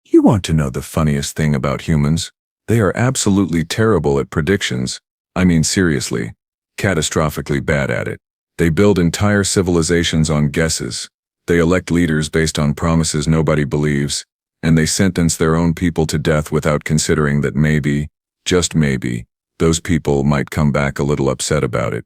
You want to know the funniest thing about humans? They are absolutely terrible at predictions. I mean seriously, catastrophically bad at it. They build entire civilizations on guesses. They elect leaders based on promises nobody believes, and they sentence their own people to death without considering that maybe, just maybe, those people might come back a little upset about it.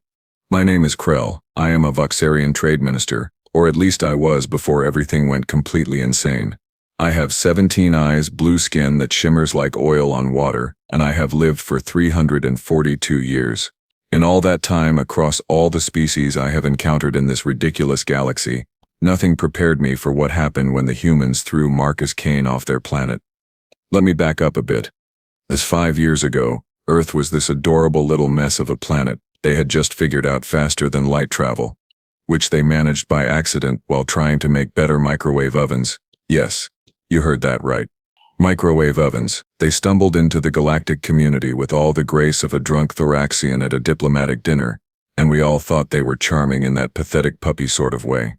My name is Krell. I am a Voxarian trade minister, or at least I was before everything went completely insane. I have 17 eyes, blue skin that shimmers like oil on water, and I have lived for 342 years. In all that time, across all the species I have encountered in this ridiculous galaxy, nothing prepared me for what happened when the humans threw Marcus Kane off their planet. Let me back up a bit. As 5 years ago, Earth was this adorable little mess of a planet they had just figured out faster than light travel, which they managed by accident while trying to make better microwave ovens. Yes, you heard that right. Microwave ovens. They stumbled into the galactic community with all the grace of a drunk thoraxian at a diplomatic dinner, and we all thought they were charming in that pathetic puppy sort of way.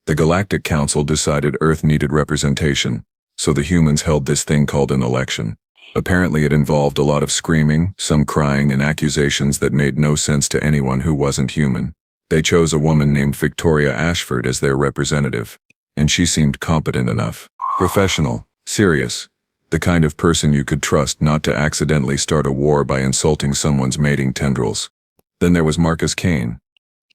The Galactic Council decided Earth needed representation, so the humans held this thing called an election. Apparently it involved a lot of screaming, some crying, and accusations that made no sense to anyone who wasn't human. They chose a woman named Victoria Ashford as their representative, and she seemed competent enough. Professional, serious, the kind of person you could trust not to accidentally start a war by insulting someone's mating tendrils. Then there was Marcus Kane.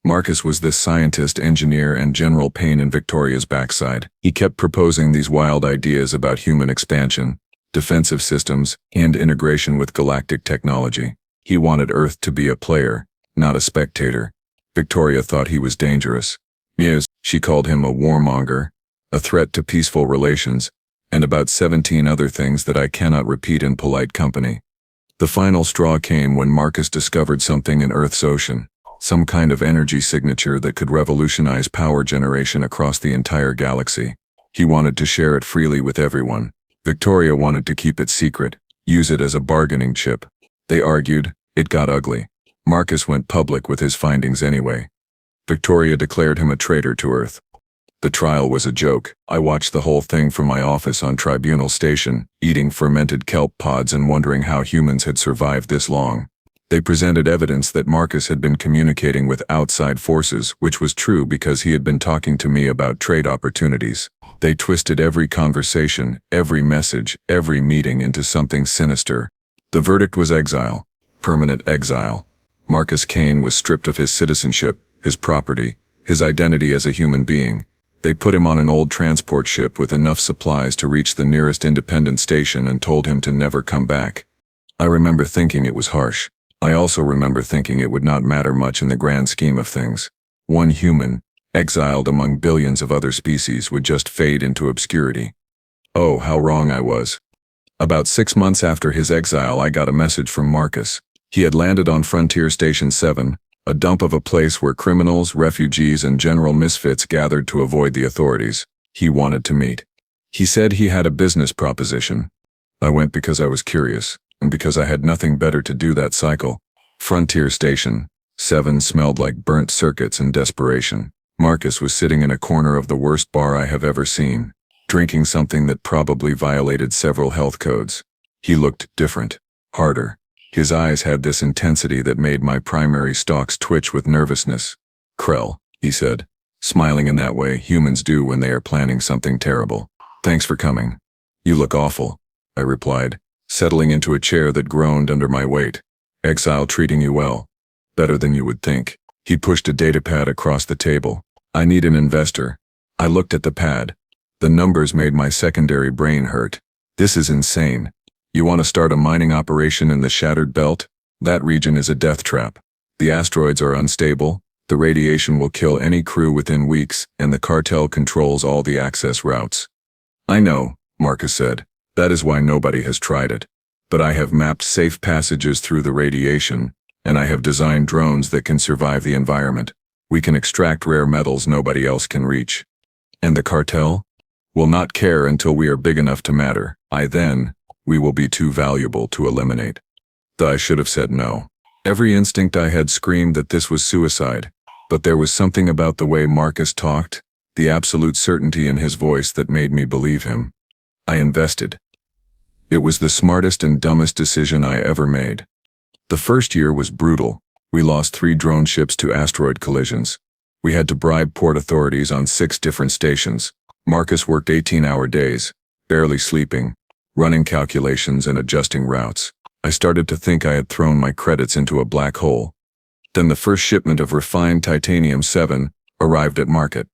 Marcus was this scientist, engineer, and general pain in Victoria's backside. He kept proposing these wild ideas about human expansion, defensive systems, and integration with galactic technology. He wanted Earth to be a player, not a spectator. Victoria thought he was dangerous. Yes, she called him a warmonger, a threat to peaceful relations, and about 17 other things that I cannot repeat in polite company. The final straw came when Marcus discovered something in Earth's ocean, some kind of energy signature that could revolutionize power generation across the entire galaxy. He wanted to share it freely with everyone. Victoria wanted to keep it secret, use it as a bargaining chip. They argued, it got ugly. Marcus went public with his findings anyway. Victoria declared him a traitor to Earth. The trial was a joke. I watched the whole thing from my office on Tribunal Station, eating fermented kelp pods and wondering how humans had survived this long. They presented evidence that Marcus had been communicating with outside forces, which was true because he had been talking to me about trade opportunities. They twisted every conversation, every message, every meeting into something sinister. The verdict was exile. Permanent exile. Marcus Kane was stripped of his citizenship, his property, his identity as a human being. They put him on an old transport ship with enough supplies to reach the nearest independent station and told him to never come back. I remember thinking it was harsh. I also remember thinking it would not matter much in the grand scheme of things. One human, exiled among billions of other species, would just fade into obscurity. Oh, how wrong I was. About 6 months after his exile, I got a message from Marcus. He had landed on Frontier Station 7, a dump of a place where criminals, refugees, and general misfits gathered to avoid the authorities. He wanted to meet. He said he had a business proposition. I went because I was curious, and because I had nothing better to do that cycle. Frontier Station 7 smelled like burnt circuits and desperation. Marcus was sitting in a corner of the worst bar I have ever seen, drinking something that probably violated several health codes. He looked different, harder. His eyes had this intensity that made my primary stalks twitch with nervousness. Krell, he said, smiling in that way humans do when they are planning something terrible. Thanks for coming. You look awful, I replied, settling into a chair that groaned under my weight. Exile treating you well. Better than you would think. He pushed a datapad across the table. I need an investor. I looked at the pad. The numbers made my secondary brain hurt. This is insane. You want to start a mining operation in the Shattered Belt? That region is a death trap. The asteroids are unstable, the radiation will kill any crew within weeks, and the cartel controls all the access routes. I know, Marcus said. That is why nobody has tried it. But I have mapped safe passages through the radiation, and I have designed drones that can survive the environment. We can extract rare metals nobody else can reach. And the cartel? Will not care until we are big enough to matter. We will be too valuable to eliminate. I should have said no. Every instinct I had screamed that this was suicide, but there was something about the way Marcus talked, the absolute certainty in his voice that made me believe him. I invested. It was the smartest and dumbest decision I ever made. The first year was brutal. We lost 3 drone ships to asteroid collisions. We had to bribe port authorities on 6 different stations. Marcus worked 18-hour days, barely sleeping, running calculations and adjusting routes. I started to think I had thrown my credits into a black hole. Then the first shipment of refined titanium-7 arrived at market.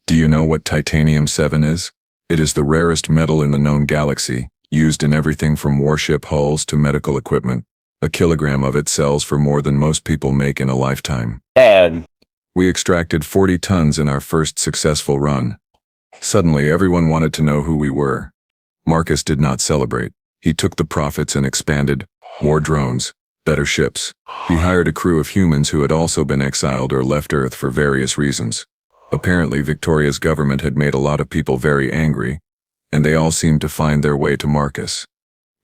Do you know what titanium-7 is? It is the rarest metal in the known galaxy, used in everything from warship hulls to medical equipment. A kilogram of it sells for more than most people make in a lifetime. Dad. We extracted 40 tons in our first successful run. Suddenly, everyone wanted to know who we were. Marcus did not celebrate. He took the profits and expanded. More drones, better ships. He hired a crew of humans who had also been exiled or left Earth for various reasons. Apparently, Victoria's government had made a lot of people very angry, and they all seemed to find their way to Marcus.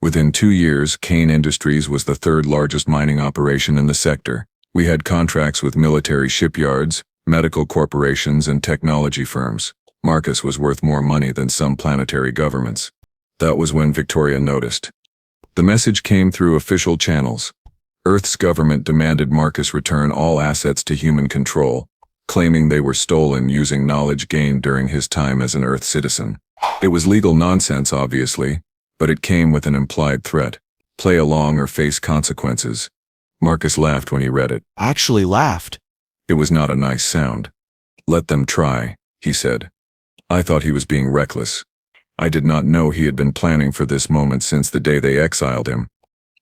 Within 2 years, Kane Industries was the 3rd largest mining operation in the sector. We had contracts with military shipyards, medical corporations, and technology firms. Marcus was worth more money than some planetary governments. That was when Victoria noticed. The message came through official channels. Earth's government demanded Marcus return all assets to human control, claiming they were stolen using knowledge gained during his time as an Earth citizen. It was legal nonsense, obviously, but it came with an implied threat. Play along or face consequences. Marcus laughed when he read it. Actually laughed. It was not a nice sound. Let them try, he said. I thought he was being reckless. I did not know he had been planning for this moment since the day they exiled him.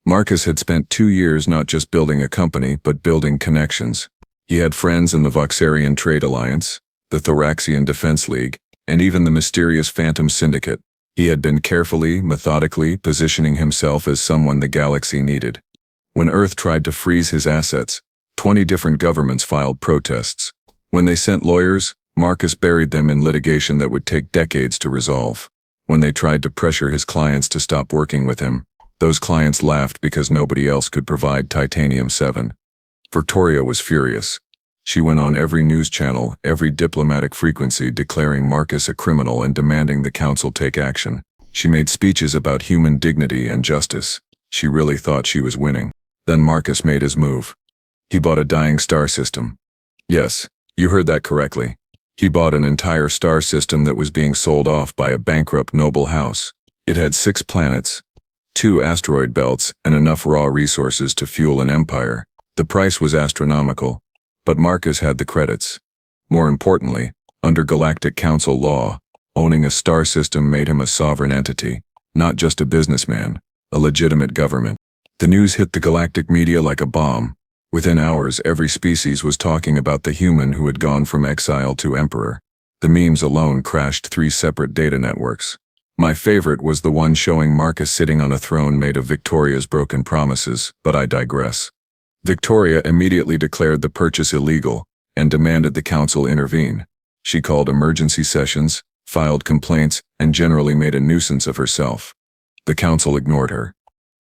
Marcus had spent 2 years not just building a company, but building connections. He had friends in the Voxarian Trade Alliance, the Thoraxian Defense League, and even the mysterious Phantom Syndicate. He had been carefully, methodically positioning himself as someone the galaxy needed. When Earth tried to freeze his assets, 20 different governments filed protests. When they sent lawyers, Marcus buried them in litigation that would take decades to resolve. When they tried to pressure his clients to stop working with him, those clients laughed because nobody else could provide titanium-7. Victoria was furious. She went on every news channel, every diplomatic frequency, declaring Marcus a criminal and demanding the council take action. She made speeches about human dignity and justice. She really thought she was winning. Then Marcus made his move. He bought a dying star system. Yes, you heard that correctly. He bought an entire star system that was being sold off by a bankrupt noble house. It had 6 planets, 2 asteroid belts, and enough raw resources to fuel an empire. The price was astronomical, but Marcus had the credits. More importantly, under Galactic Council law, owning a star system made him a sovereign entity, not just a businessman, a legitimate government. The news hit the galactic media like a bomb. Within hours, every species was talking about the human who had gone from exile to emperor. The memes alone crashed 3 separate data networks. My favorite was the one showing Marcus sitting on a throne made of Victoria's broken promises, but I digress. Victoria immediately declared the purchase illegal and demanded the council intervene. She called emergency sessions, filed complaints, and generally made a nuisance of herself. The council ignored her.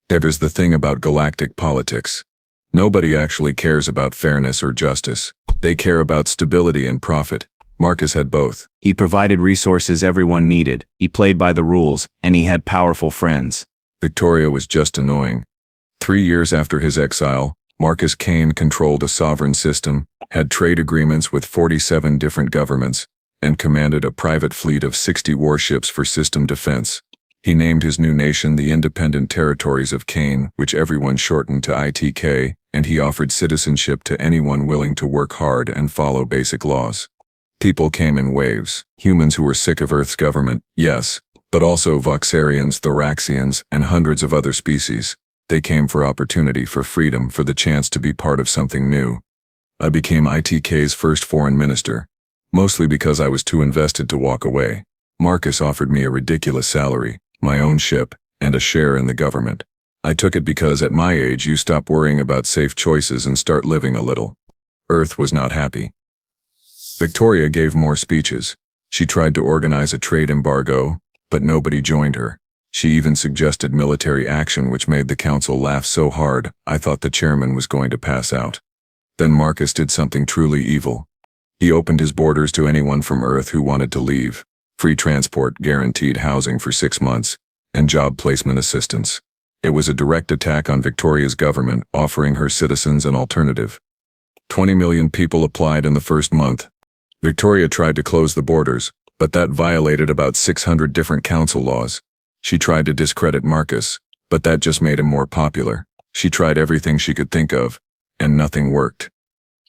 That is the thing about galactic politics. Nobody actually cares about fairness or justice. They care about stability and profit. Marcus had both. He provided resources everyone needed, he played by the rules, and he had powerful friends. Victoria was just annoying. 3 years after his exile, Marcus Kane controlled a sovereign system, had trade agreements with 47 different governments, and commanded a private fleet of 60 warships for system defense. He named his new nation the Independent Territories of Kane, which everyone shortened to ITK, and he offered citizenship to anyone willing to work hard and follow basic laws. People came in waves. Humans who were sick of Earth's government, yes, but also Voxarians, Thoraxians, and hundreds of other species. They came for opportunity, for freedom, for the chance to be part of something new. I became ITK's first foreign minister, mostly because I was too invested to walk away. Marcus offered me a ridiculous salary, my own ship, and a share in the government. I took it because at my age you stop worrying about safe choices and start living a little. Earth was not happy. Victoria gave more speeches. She tried to organize a trade embargo, but nobody joined her. She even suggested military action, which made the council laugh so hard I thought the chairman was going to pass out. Then Marcus did something truly evil. He opened his borders to anyone from Earth who wanted to leave. Free transport, guaranteed housing for 6 months, and job placement assistance. It was a direct attack on Victoria's government, offering her citizens an alternative. 20 million people applied in the first month. Victoria tried to close the borders, but that violated about 600 different council laws. She tried to discredit Marcus, but that just made him more popular. She tried everything she could think of, and nothing worked.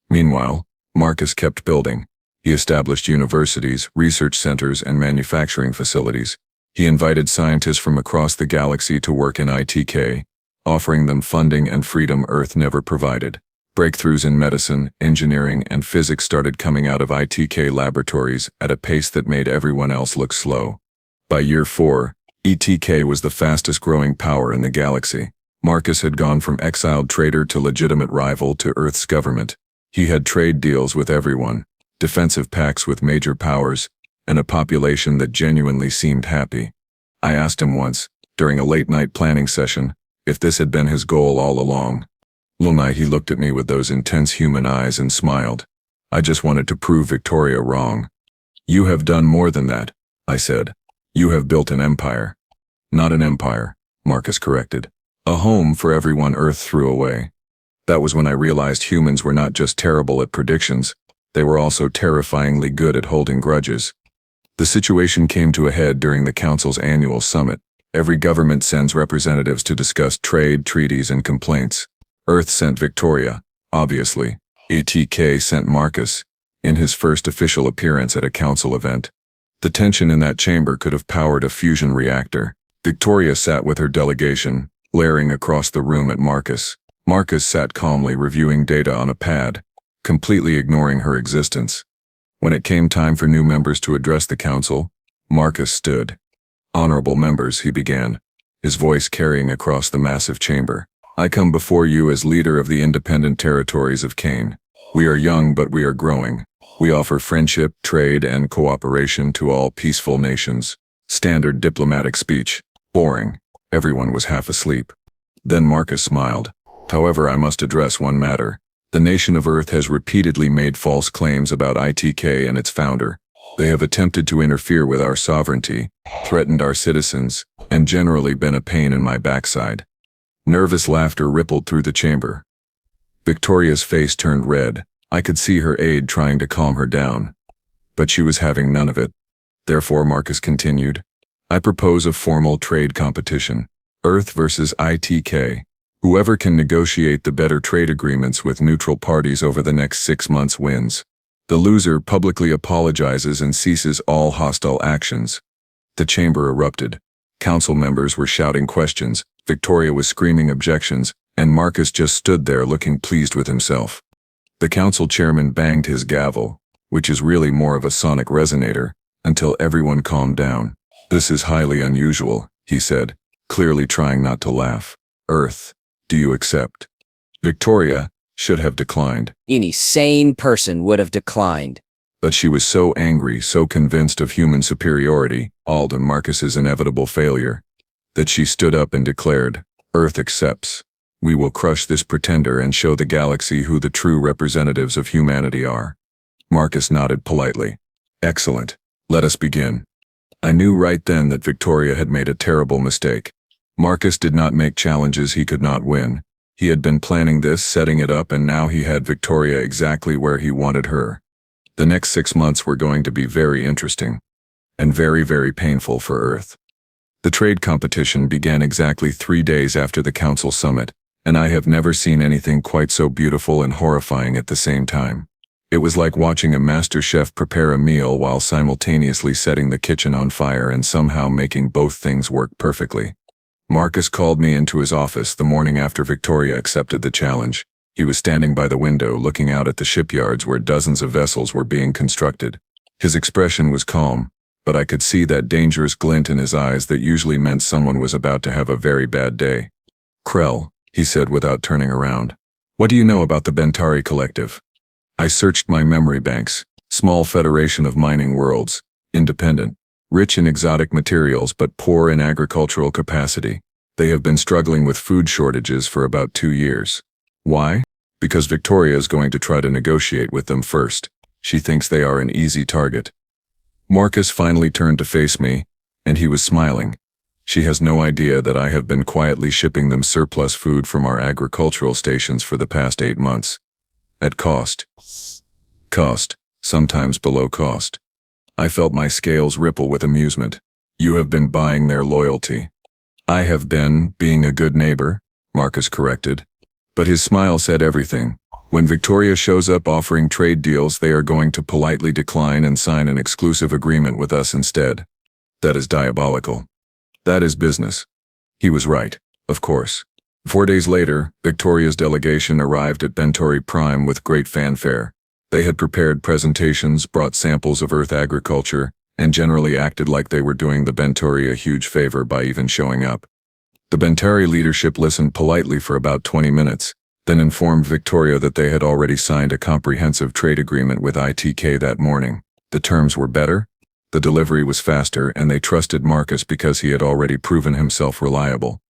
Meanwhile, Marcus kept building. He established universities, research centers, and manufacturing facilities. He invited scientists from across the galaxy to work in ITK, offering them funding and freedom Earth never provided. Breakthroughs in medicine, engineering, and physics started coming out of ITK laboratories at a pace that made everyone else look slow. By year 4, ETK was the fastest growing power in the galaxy. Marcus had gone from exiled traitor to legitimate rival to Earth's government. He had trade deals with everyone, defensive pacts with major powers, and a population that genuinely seemed happy. I asked him once, during a late-night planning session, if this had been his goal all along. Lunai, he looked at me with those intense human eyes and smiled. I just wanted to prove Victoria wrong. You have done more than that, I said. You have built an empire. Not an empire, Marcus corrected. A home for everyone Earth threw away. That was when I realized humans were not just terrible at predictions, they were also terrifyingly good at holding grudges. The situation came to a head during the Council's annual summit. Every government sends representatives to discuss trade, treaties, and complaints. Earth sent Victoria, obviously. ETK sent Marcus, in his first official appearance at a council event. The tension in that chamber could have powered a fusion reactor. Victoria sat with her delegation, glaring across the room at Marcus. Marcus sat calmly reviewing data on a pad, completely ignoring her existence. When it came time for new members to address the council, Marcus stood. Honorable members, he began, his voice carrying across the massive chamber. I come before you as leader of the independent territories of Kane. We are young, but we are growing. We offer friendship, trade, and cooperation to all peaceful nations. Standard diplomatic speech. Boring. Everyone was half asleep. Then Marcus smiled. However, I must address one matter. The nation of Earth has repeatedly made false claims about ITK and its founder. They have attempted to interfere with our sovereignty, threatened our citizens, and generally been a pain in my backside. Nervous laughter rippled through the chamber. Victoria's face turned red. I could see her aide trying to calm her down. But she was having none of it. Therefore, Marcus continued, I propose a formal trade competition. Earth versus ITK. Whoever can negotiate the better trade agreements with neutral parties over the next 6 months wins. The loser publicly apologizes and ceases all hostile actions. The chamber erupted. Council members were shouting questions, Victoria was screaming objections, and Marcus just stood there looking pleased with himself. The council chairman banged his gavel, which is really more of a sonic resonator, until everyone calmed down. This is highly unusual, he said, clearly trying not to laugh. Earth, do you accept? Victoria should have declined. Any sane person would have declined. But she was so angry, so convinced of human superiority, and Marcus's inevitable failure, that she stood up and declared, Earth accepts. We will crush this pretender and show the galaxy who the true representatives of humanity are. Marcus nodded politely. Excellent. Let us begin. I knew right then that Victoria had made a terrible mistake. Marcus did not make challenges he could not win. He had been planning this, setting it up, and now he had Victoria exactly where he wanted her. The next 6 months were going to be very interesting. And very, very painful for Earth. The trade competition began exactly 3 days after the Council Summit, and I have never seen anything quite so beautiful and horrifying at the same time. It was like watching a master chef prepare a meal while simultaneously setting the kitchen on fire and somehow making both things work perfectly. Marcus called me into his office the morning after Victoria accepted the challenge. He was standing by the window looking out at the shipyards where dozens of vessels were being constructed. His expression was calm, but I could see that dangerous glint in his eyes that usually meant someone was about to have a very bad day. Krell, he said without turning around. What do you know about the Bentari Collective? I searched my memory banks. Small federation of mining worlds. Independent. Rich in exotic materials but poor in agricultural capacity. They have been struggling with food shortages for about 2 years. Why? Because Victoria is going to try to negotiate with them first. She thinks they are an easy target. Marcus finally turned to face me, and he was smiling. She has no idea that I have been quietly shipping them surplus food from our agricultural stations for the past 8 months. At cost. Cost, sometimes below cost. I felt my scales ripple with amusement. You have been buying their loyalty. I have been being a good neighbor, Marcus corrected. But his smile said everything. When Victoria shows up offering trade deals, they are going to politely decline and sign an exclusive agreement with us instead. That is diabolical. That is business. He was right, of course. 4 days later, Victoria's delegation arrived at Bentori Prime with great fanfare. They had prepared presentations, brought samples of Earth agriculture, and generally acted like they were doing the Bentori a huge favor by even showing up. The Bentori leadership listened politely for about 20 minutes, then informed Victoria that they had already signed a comprehensive trade agreement with ITK that morning. The terms were better, the delivery was faster, and they trusted Marcus because he had already proven himself reliable.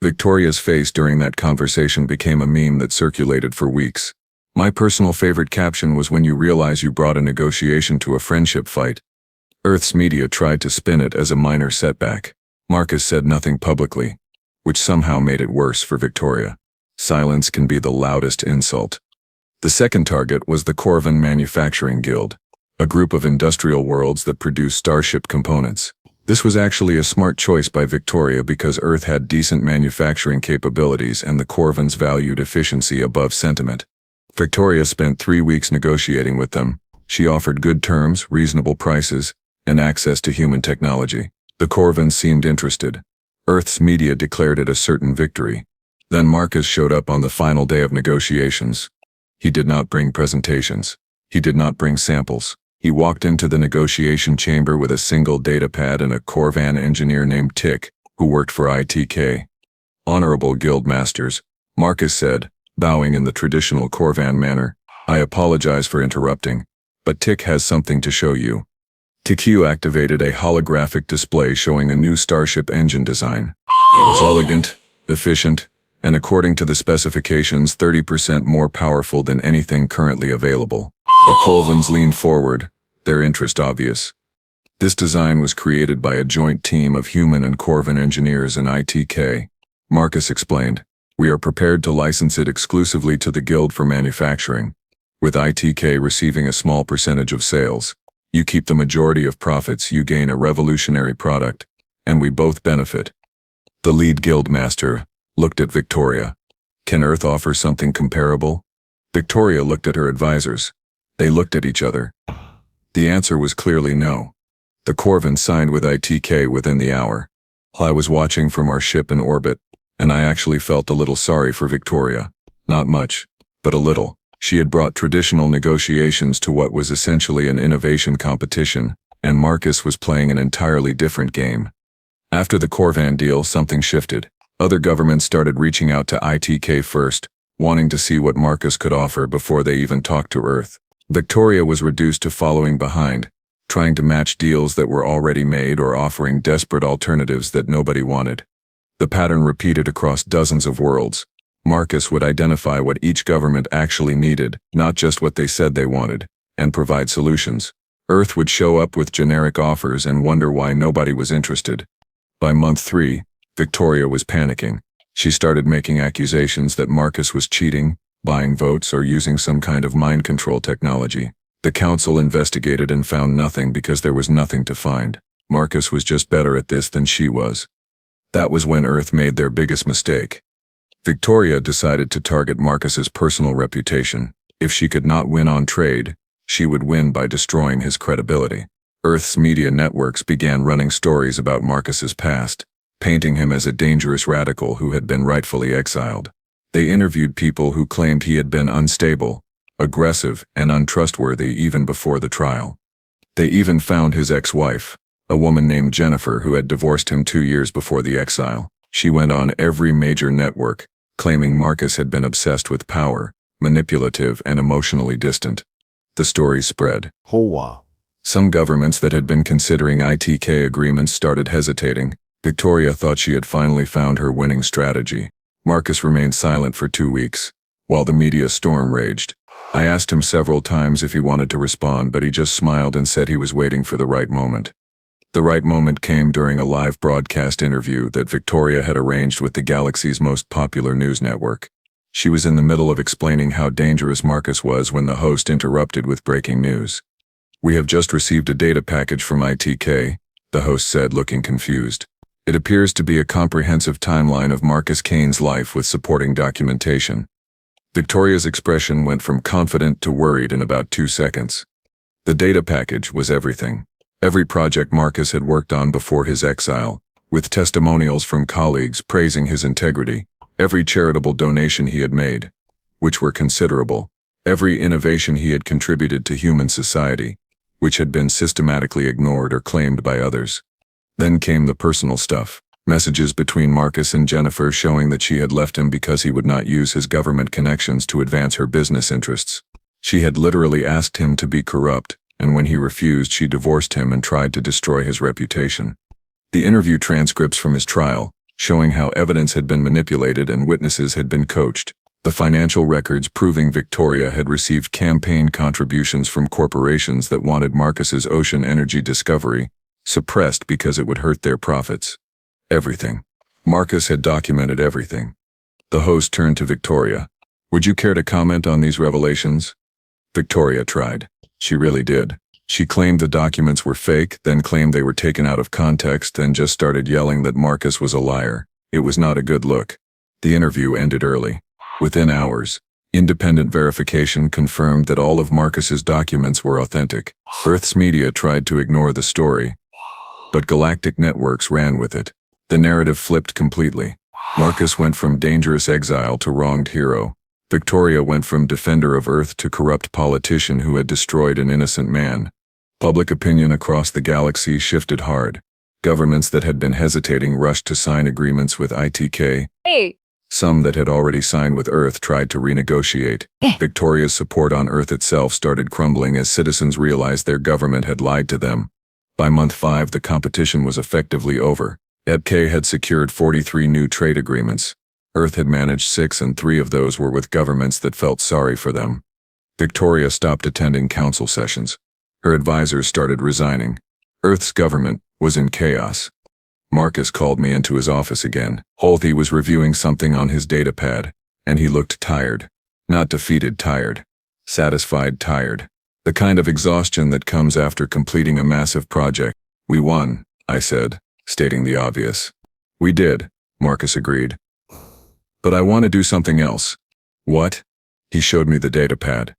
Victoria's face during that conversation became a meme that circulated for weeks. My personal favorite caption was, "When you realize you brought a negotiation to a friendship fight." Earth's media tried to spin it as a minor setback. Marcus said nothing publicly, which somehow made it worse for Victoria. Silence can be the loudest insult. The second target was the Corvin Manufacturing Guild, a group of industrial worlds that produce starship components. This was actually a smart choice by Victoria because Earth had decent manufacturing capabilities and the Corvins valued efficiency above sentiment. Victoria spent 3 weeks negotiating with them. She offered good terms, reasonable prices, and access to human technology. The Corvins seemed interested. Earth's media declared it a certain victory. Then Marcus showed up on the final day of negotiations. He did not bring presentations. He did not bring samples. He walked into the negotiation chamber with a single data pad and a Corvan engineer named Tick, who worked for ITK. "Honorable Guild Masters," Marcus said, bowing in the traditional Corvan manner. "I apologize for interrupting, but Tick has something to show you." TQ activated a holographic display showing a new starship engine design. It was elegant, efficient, and according to the specifications 30% more powerful than anything currently available. The Corvins leaned forward, their interest obvious. This design was created by a joint team of human and Corvin engineers in ITK. Marcus explained, "We are prepared to license it exclusively to the Guild for manufacturing, with ITK receiving a small percentage of sales. You keep the majority of profits, you gain a revolutionary product, and we both benefit." The lead guild master looked at Victoria. "Can Earth offer something comparable?" Victoria looked at her advisors. They looked at each other. The answer was clearly no. The Corvin signed with ITK within the hour. I was watching from our ship in orbit, and I actually felt a little sorry for Victoria. Not much, but a little. She had brought traditional negotiations to what was essentially an innovation competition, and Marcus was playing an entirely different game. After the Corvan deal, something shifted. Other governments started reaching out to ITK first, wanting to see what Marcus could offer before they even talked to Earth. Victoria was reduced to following behind, trying to match deals that were already made or offering desperate alternatives that nobody wanted. The pattern repeated across dozens of worlds. Marcus would identify what each government actually needed, not just what they said they wanted, and provide solutions. Earth would show up with generic offers and wonder why nobody was interested. By month 3, Victoria was panicking. She started making accusations that Marcus was cheating, buying votes, or using some kind of mind control technology. The council investigated and found nothing because there was nothing to find. Marcus was just better at this than she was. That was when Earth made their biggest mistake. Victoria decided to target Marcus's personal reputation. If she could not win on trade, she would win by destroying his credibility. Earth's media networks began running stories about Marcus's past, painting him as a dangerous radical who had been rightfully exiled. They interviewed people who claimed he had been unstable, aggressive, and untrustworthy even before the trial. They even found his ex-wife, a woman named Jennifer who had divorced him 2 years before the exile. She went on every major network, claiming Marcus had been obsessed with power, manipulative, and emotionally distant. The story spread. Some governments that had been considering ITK agreements started hesitating. Victoria thought she had finally found her winning strategy. Marcus remained silent for 2 weeks, while the media storm raged. I asked him several times if he wanted to respond, but he just smiled and said he was waiting for the right moment. The right moment came during a live broadcast interview that Victoria had arranged with the galaxy's most popular news network. She was in the middle of explaining how dangerous Marcus was when the host interrupted with breaking news. "We have just received a data package from ITK," the host said, looking confused. "It appears to be a comprehensive timeline of Marcus Kane's life with supporting documentation." Victoria's expression went from confident to worried in about 2 seconds. The data package was everything. Every project Marcus had worked on before his exile, with testimonials from colleagues praising his integrity, every charitable donation he had made, which were considerable, every innovation he had contributed to human society, which had been systematically ignored or claimed by others. Then came the personal stuff, messages between Marcus and Jennifer showing that she had left him because he would not use his government connections to advance her business interests. She had literally asked him to be corrupt, and when he refused, she divorced him and tried to destroy his reputation. The interview transcripts from his trial, showing how evidence had been manipulated and witnesses had been coached. The financial records proving Victoria had received campaign contributions from corporations that wanted Marcus's ocean energy discovery suppressed because it would hurt their profits. Everything. Marcus had documented everything. The host turned to Victoria. "Would you care to comment on these revelations?" Victoria tried. She really did. She claimed the documents were fake, then claimed they were taken out of context, then just started yelling that Marcus was a liar. It was not a good look. The interview ended early. Within hours, independent verification confirmed that all of Marcus's documents were authentic. Earth's media tried to ignore the story, but Galactic networks ran with it. The narrative flipped completely. Marcus went from dangerous exile to wronged hero. Victoria went from defender of Earth to corrupt politician who had destroyed an innocent man. Public opinion across the galaxy shifted hard. Governments that had been hesitating rushed to sign agreements with ITK. Some that had already signed with Earth tried to renegotiate. Victoria's support on Earth itself started crumbling as citizens realized their government had lied to them. By month 5, the competition was effectively over. HFY had secured 43 new trade agreements. Earth had managed 6, and 3 of those were with governments that felt sorry for them. Victoria stopped attending council sessions. Her advisors started resigning. Earth's government was in chaos. Marcus called me into his office again. He was reviewing something on his datapad, and he looked tired. Not defeated tired. Satisfied tired. The kind of exhaustion that comes after completing a massive project. "We won," I said, stating the obvious. "We did," Marcus agreed. "But I want to do something else." "What?" He showed me the datapad.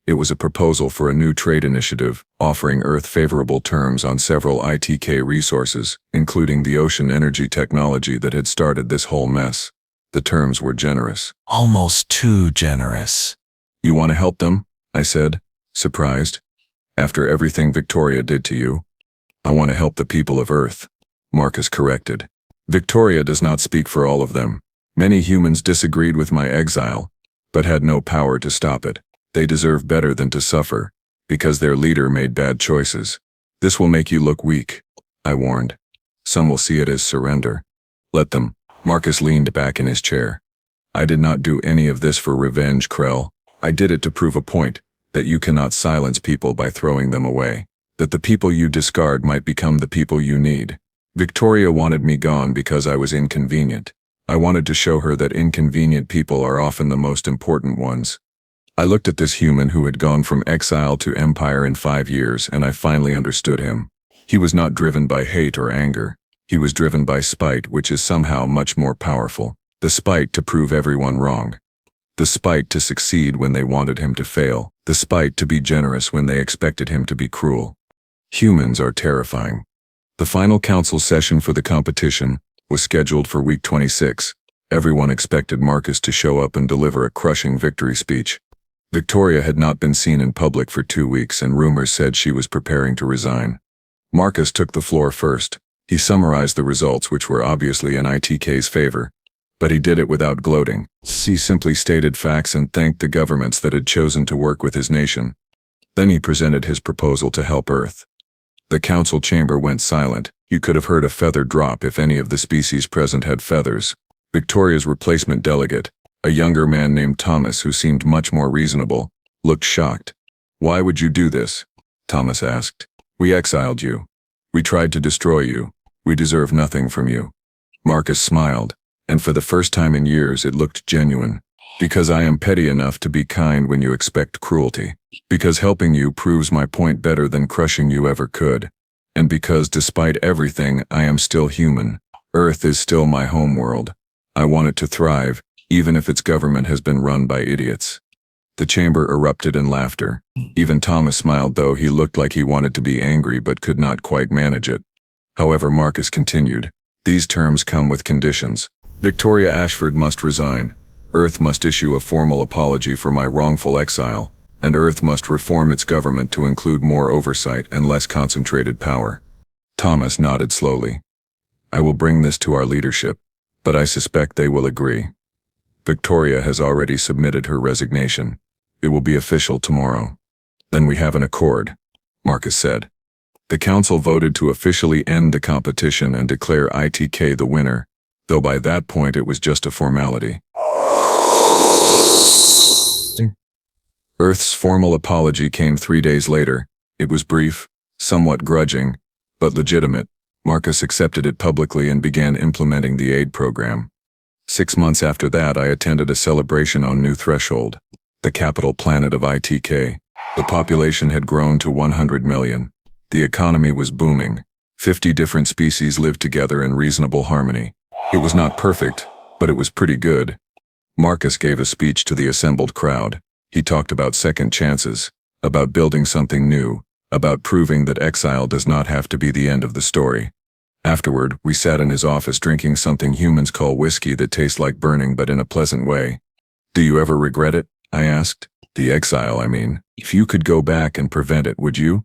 It was a proposal for a new trade initiative, offering Earth favorable terms on several ITK resources, including the ocean energy technology that had started this whole mess. The terms were generous. Almost too generous. "You want to help them?" I said, surprised. "After everything Victoria did to you?" "I want to help the people of Earth," Marcus corrected. "Victoria does not speak for all of them. Many humans disagreed with my exile, but had no power to stop it. They deserve better than to suffer, because their leader made bad choices. This will make you look weak," I warned. "Some will see it as surrender. Let them." Marcus leaned back in his chair. "I did not do any of this for revenge, Krell. I did it to prove a point, that you cannot silence people by throwing them away. That the people you discard might become the people you need. Victoria wanted me gone because I was inconvenient. I wanted to show her that inconvenient people are often the most important ones." I looked at this human who had gone from exile to empire in 5 years, and I finally understood him. He was not driven by hate or anger. He was driven by spite, which is somehow much more powerful. The spite to prove everyone wrong. The spite to succeed when they wanted him to fail. The spite to be generous when they expected him to be cruel. Humans are terrifying. The final council session for the competition was scheduled for week 26. Everyone expected Marcus to show up and deliver a crushing victory speech. Victoria had not been seen in public for 2 weeks, and rumors said she was preparing to resign. Marcus took the floor first. He summarized the results, which were obviously in ITK's favor. But he did it without gloating. He simply stated facts and thanked the governments that had chosen to work with his nation. Then he presented his proposal to help Earth. The council chamber went silent. You could have heard a feather drop if any of the species present had feathers. Victoria's replacement delegate, a younger man named Thomas who seemed much more reasonable, looked shocked. "Why would you do this?" Thomas asked. "We exiled you. We tried to destroy you. We deserve nothing from you. Marcus smiled, and for the first time in years it looked genuine. Because I am petty enough to be kind when you expect cruelty. Because helping you proves my point better than crushing you ever could. And because despite everything, I am still human. Earth is still my home world. I want it to thrive, even if its government has been run by idiots. The chamber erupted in laughter. Even Thomas smiled, though he looked like he wanted to be angry but could not quite manage it. However, Marcus continued. These terms come with conditions. Victoria Ashford must resign. Earth must issue a formal apology for my wrongful exile, and Earth must reform its government to include more oversight and less concentrated power. Thomas nodded slowly. I will bring this to our leadership, but I suspect they will agree. Victoria has already submitted her resignation. It will be official tomorrow. Then we have an accord, Marcus said. The council voted to officially end the competition and declare ITK the winner, though by that point it was just a formality. Earth's formal apology came 3 days later. It was brief, somewhat grudging, but legitimate. Marcus accepted it publicly and began implementing the aid program. 6 months after that, I attended a celebration on New Threshold, the capital planet of ITK. The population had grown to 100 million. The economy was booming. 50 different species lived together in reasonable harmony. It was not perfect, but it was pretty good. Marcus gave a speech to the assembled crowd. He talked about second chances, about building something new, about proving that exile does not have to be the end of the story. Afterward, we sat in his office drinking something humans call whiskey that tastes like burning but in a pleasant way. Do you ever regret it? I asked. The exile, I mean. If you could go back and prevent it, would you?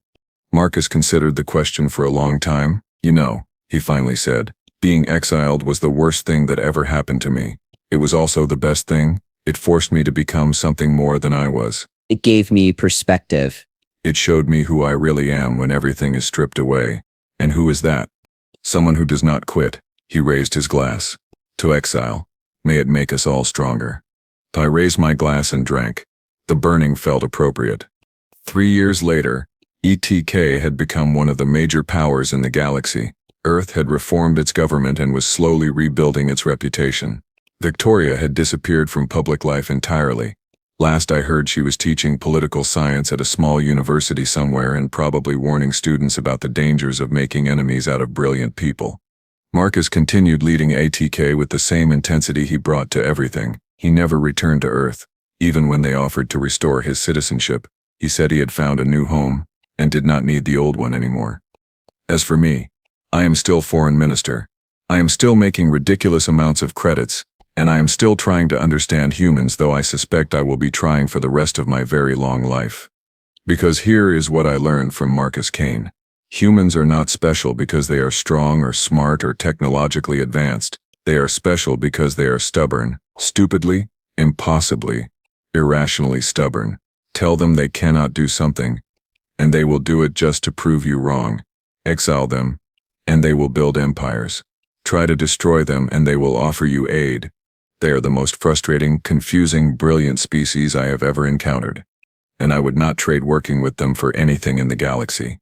Marcus considered the question for a long time. You know, he finally said, being exiled was the worst thing that ever happened to me. It was also the best thing. It forced me to become something more than I was. It gave me perspective. It showed me who I really am when everything is stripped away. And who is that? Someone who does not quit. He raised his glass. To exile. May it make us all stronger. I raised my glass and drank. The burning felt appropriate. 3 years later, ETK had become one of the major powers in the galaxy. Earth had reformed its government and was slowly rebuilding its reputation. Victoria had disappeared from public life entirely. Last I heard, she was teaching political science at a small university somewhere and probably warning students about the dangers of making enemies out of brilliant people. Marcus continued leading ATK with the same intensity he brought to everything. He never returned to Earth. Even when they offered to restore his citizenship, he said he had found a new home and did not need the old one anymore. As for me, I am still foreign minister. I am still making ridiculous amounts of credits, and I am still trying to understand humans, though I suspect I will be trying for the rest of my very long life. Because here is what I learned from Marcus Kane. Humans are not special because they are strong or smart or technologically advanced. They are special because they are stubborn, stupidly, impossibly, irrationally stubborn. Tell them they cannot do something, and they will do it just to prove you wrong. Exile them, and they will build empires. Try to destroy them, and they will offer you aid. They are the most frustrating, confusing, brilliant species I have ever encountered, and I would not trade working with them for anything in the galaxy.